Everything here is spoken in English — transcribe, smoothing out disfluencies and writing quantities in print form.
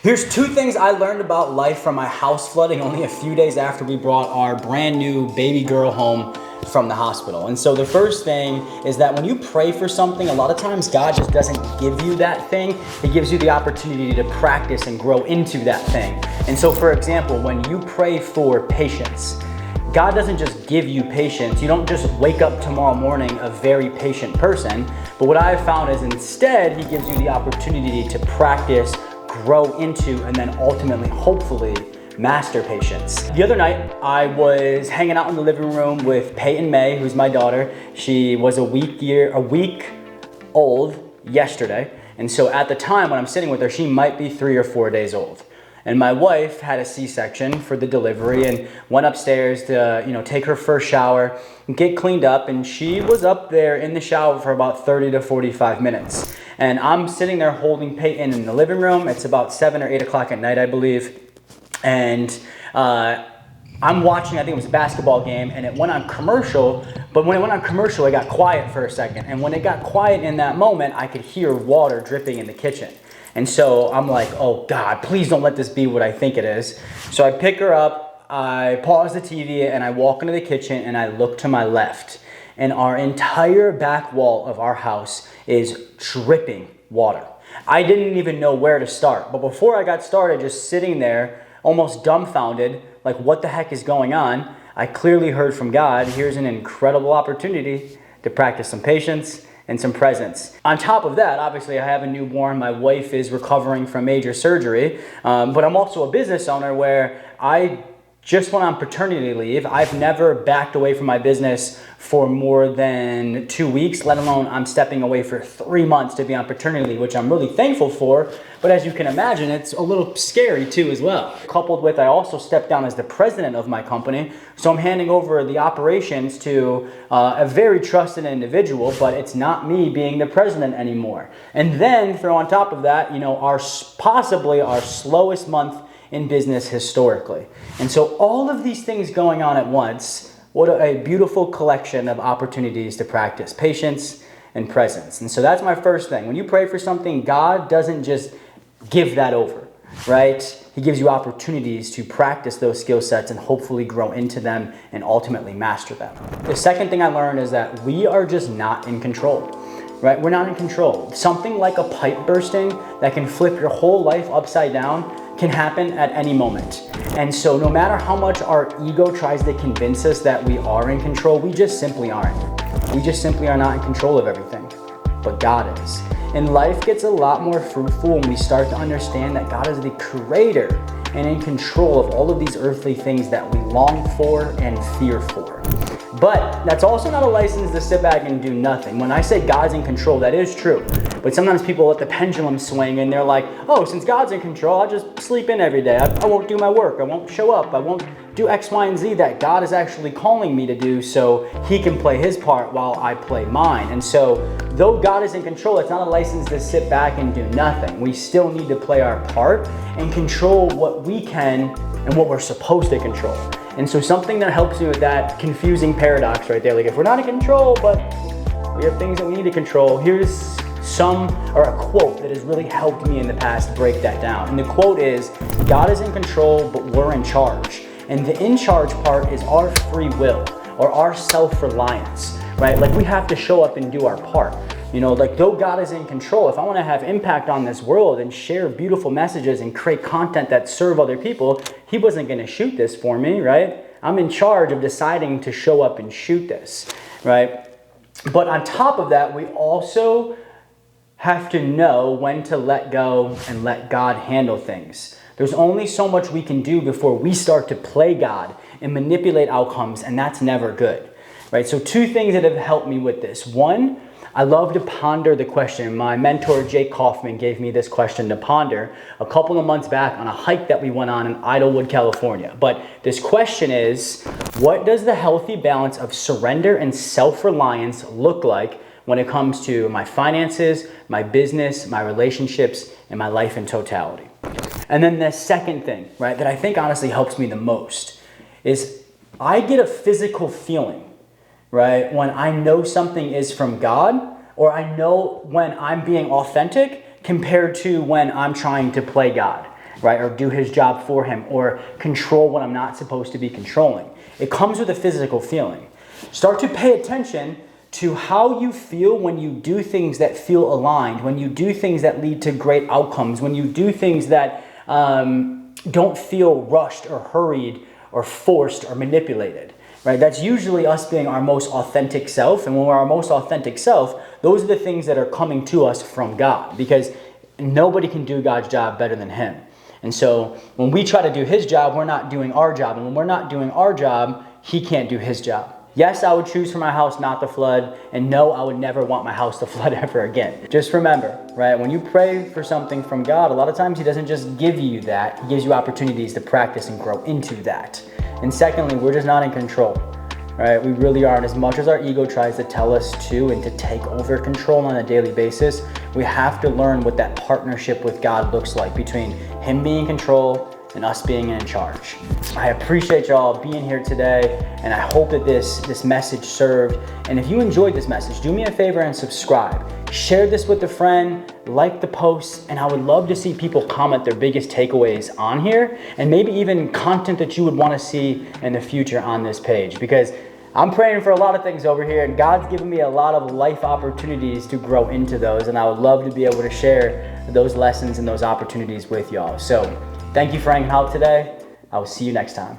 Here's two things I learned about life from my house flooding only a few days after we brought our brand new baby girl home from the hospital. And so the first thing is that when you pray for something, a lot of times God just doesn't give you that thing. He gives you the opportunity to practice and grow into that thing. And so for example, when you pray for patience, God doesn't just give you patience. You don't just wake up tomorrow morning a very patient person. But what I've found is instead, He gives you the opportunity to practice, grow into, and then ultimately, hopefully, master patience. The other night, I was hanging out in the living room with Peyton May, who's my daughter. She was a week old yesterday. And so at the time when I'm sitting with her, she might be 3 or 4 days old. And my wife had a C-section for the delivery and went upstairs to, take her first shower and get cleaned up. And she was up there in the shower for about 30 to 45 minutes. And I'm sitting there holding Peyton in the living room. It's about 7 or 8 o'clock at night, I believe. And I'm watching, I think it was a basketball game, and it went on commercial. But when it went on commercial, it got quiet for a second. And when it got quiet in that moment, I could hear water dripping in the kitchen. And so I'm like, oh God, please don't let this be what I think it is. So I pick her up, I pause the TV, and I walk into the kitchen and I look to my left. And our entire back wall of our house is dripping water. I didn't even know where to start. But before I got started, just sitting there, almost dumbfounded, like what the heck is going on? I clearly heard from God, here's an incredible opportunity to practice some patience and some presence. On top of that, obviously I have a newborn, my wife is recovering from major surgery, but I'm also a business owner where I just went on paternity leave. I've never backed away from my business for more than 2 weeks, let alone I'm stepping away for 3 months to be on paternity leave, which I'm really thankful for. But as you can imagine, it's a little scary too as well. Coupled with, I also stepped down as the president of my company. So I'm handing over the operations to a very trusted individual, but it's not me being the president anymore. And then throw on top of that, possibly our slowest month in business historically. And so all of these things going on at once, what a beautiful collection of opportunities to practice patience and presence. And so that's my first thing. When you pray for something, God doesn't just give that over, right? He gives you opportunities to practice those skill sets and hopefully grow into them and ultimately master them. The second thing I learned is that we are just not in control. Right? We're not in control. Something like a pipe bursting that can flip your whole life upside down can happen at any moment. And so no matter how much our ego tries to convince us that we are in control, we just simply aren't. We just simply are not in control of everything, but God is. And life gets a lot more fruitful when we start to understand that God is the creator and in control of all of these earthly things that we long for and fear for. But that's also not a license to sit back and do nothing. When I say God's in control, that is true. But sometimes people let the pendulum swing and they're like, oh, since God's in control, I'll just sleep in every day. I won't do my work. I won't show up. I won't do X, Y, and Z that God is actually calling me to do so He can play His part while I play mine. And so though God is in control, it's not a license to sit back and do nothing. We still need to play our part and control what we can and what we're supposed to control. And so something that helps you with that confusing paradox right there, like if we're not in control, but we have things that we need to control, here's a quote that has really helped me in the past break that down. And the quote is, God is in control, but we're in charge. And the in charge part is our free will or our self-reliance, right? Like we have to show up and do our part. Though God is in control, if I want to have impact on this world and share beautiful messages and create content that serve other people, He wasn't going to shoot this for me, right? I'm in charge of deciding to show up and shoot this, right? But on top of that, we also have to know when to let go and let God handle things. There's only so much we can do before we start to play God and manipulate outcomes, and that's never good, right? So 2 things that have helped me with this. One, I love to ponder the question. My mentor, Jake Kaufman, gave me this question to ponder a couple of months back on a hike that we went on in Idlewood, California. But this question is, what does the healthy balance of surrender and self-reliance look like when it comes to my finances, my business, my relationships, and my life in totality? And then the second thing, right, that I think honestly helps me the most is I get a physical feeling, right, when I know something is from God, or I know when I'm being authentic compared to when I'm trying to play God. right? Or do his job for him, or control what I'm not supposed to be controlling. It comes with a physical feeling. Start to pay attention to how you feel when you do things that feel aligned, when you do things that lead to great outcomes, when you do things that don't feel rushed or hurried or forced or manipulated. Right? That's usually us being our most authentic self. And when we're our most authentic self, those are the things that are coming to us from God, because nobody can do God's job better than him. And so when we try to do his job, we're not doing our job. And when we're not doing our job, he can't do his job. Yes, I would choose for my house not to flood. And no, I would never want my house to flood ever again. Just remember, right? When you pray for something from God, a lot of times he doesn't just give you that. He gives you opportunities to practice and grow into that. And secondly, we're just not in control, right? We really aren't. As much as our ego tries to tell us to and to take over control on a daily basis, we have to learn what that partnership with God looks like, between him being in control and us being in charge. I appreciate y'all being here today, and I hope that this message served. And if you enjoyed this message, do me a favor and subscribe. Share this with a friend, like the post, and I would love to see people comment their biggest takeaways on here, and maybe even content that you would want to see in the future on this page, because I'm praying for a lot of things over here, and God's given me a lot of life opportunities to grow into those, and I would love to be able to share those lessons and those opportunities with y'all. So thank you for hanging out today. I will see you next time.